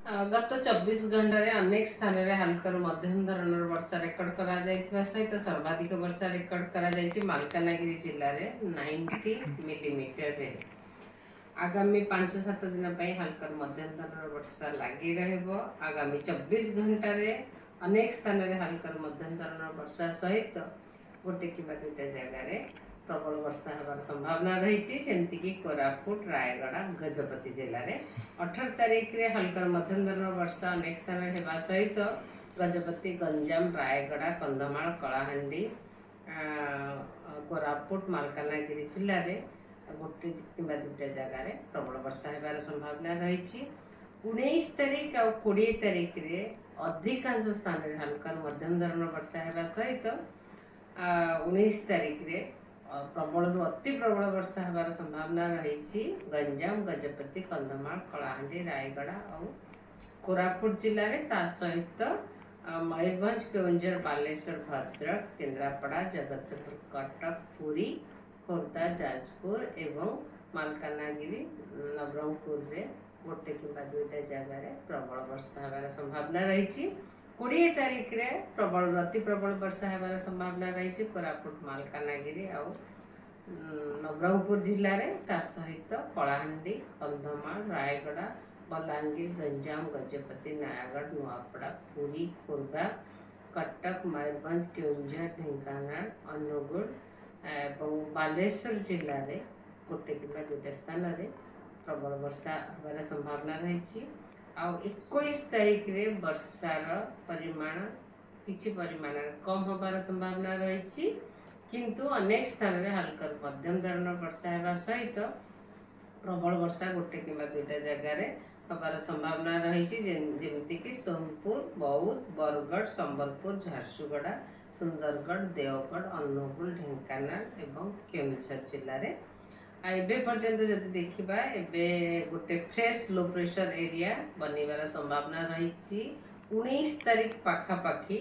गत 24 घंटे अनेक स्थान में हल्कर मध्यम धरण वर्षा रेकर्ड करा सहित सर्वाधिक वर्षा रेकर्ड करा मालकानगिरी जिले में 90 मिलीमीटर रे। आगामी 5-7 दिन पर हल्कर मध्यम धरण वर्षा लगी आगामी 24 घंटे अनेक स्थान में हल्कर मध्यम धरण वर्षा सहित गोटे कि दुईटा जगह प्रबल वर्षा होबार संभावना रही जमीक कोरापुट रायगड़ा गजपति जिले में 18 तारीख रे हल्कर मध्यम धरण वर्षा अनेक स्थान होगा सहित गजपति गंजाम रायगड़ा कंधमाल कलाहांडी कोरापुट मालकानगिरी जिले में गोटे कि दुईटा जगह प्रबल वर्षा होबार संभावना रही 19 तारीख और 20 तारीख रे अधिकांश स्थान में हल्का मध्यम धरण वर्षा होगा सहित 19 तारीख रे प्रबल अति प्रबल वर्षा होबार संभावना रही गंजाम गजपति कंधमाल कलाहांडी रायगड़ा और कोरापुट जिले में ता सहित मयूरभंज केउंझर बालेश्वर भद्रक केन्द्रापड़ा जगतसिंहपुर कटक पुरी खोर्धा जाजपुर एवं मालकानगिरी नवरंगपुर रे गोटे कि दुईटा जगह प्रबल वर्षा होबार संभावना रही 20 तारीख रे प्रबल अति प्रबल वर्षा होबार संभावना रही कोरापुट मालकानगिरी और नवरंगपुर जिले में ता सहित कलाहांडी कंधमाल रायगड़ा बलांगीर गंजाम गजपति नयागढ़ नुआपड़ा पुरी खोर्धा कटक मयूरभंज केउंझर ढेंकानाल अनुगुल एवं बालेश्वर जिले में गोटे कि दुईटा स्थान में प्रबल वर्षा होबार संभावना रही 21 तारीख रे वर्षार परिमाण किछि परिमाण कम होबार संभावना रही किंतु अनेक स्थान में हल्का मध्यम धरण वर्षा होगा सहित प्रबल वर्षा गोटे कि दुईटा जगह होबार संभावना रही जमीक सोनपुर बौद्ध बरगढ़ संबलपुर झारसुगुड़ा सुंदरगढ़ देवगढ़ अनुगुल ढेंकानाल एवं केउंझर जिले में एबे पर्यंत जब देखा एबे गोटे फ्रेश लो प्रेशर एरिया बनवार संभावना रही 19 तारीख पाखापाखि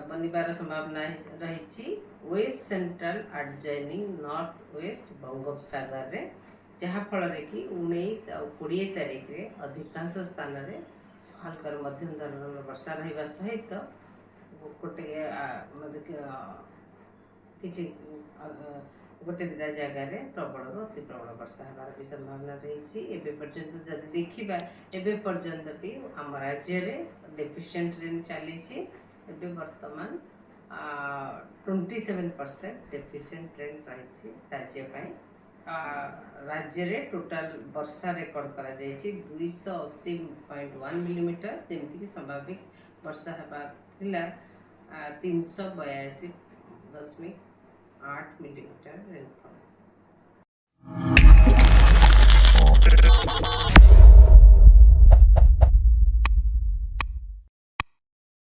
बनवार संभावना रही west central adjoining north west बंगोपसागर रे जहाँफल कि 19 और 20 तारीख रे अधिकांश स्थान में हल्का मध्यम धरण वर्षा रहा सहित गोटे किसी गोटे दुटा जगह प्रबल अति प्रबल वर्षा होबार भी संभावना रही एवं पर्यंत जब देखा एवं पर्यंत भी आम राज्य में डेफिशिएंट रेन चली बर्तमान 27% डेफिशिएंट रेन रही राज्य राज्य में टोटाल वर्षा रेकर्ड करा 280.1 मिलीमीटर जमीक स्वाभाविक वर्षा होगा 382.8 मिलीमीटर रेनफॉल।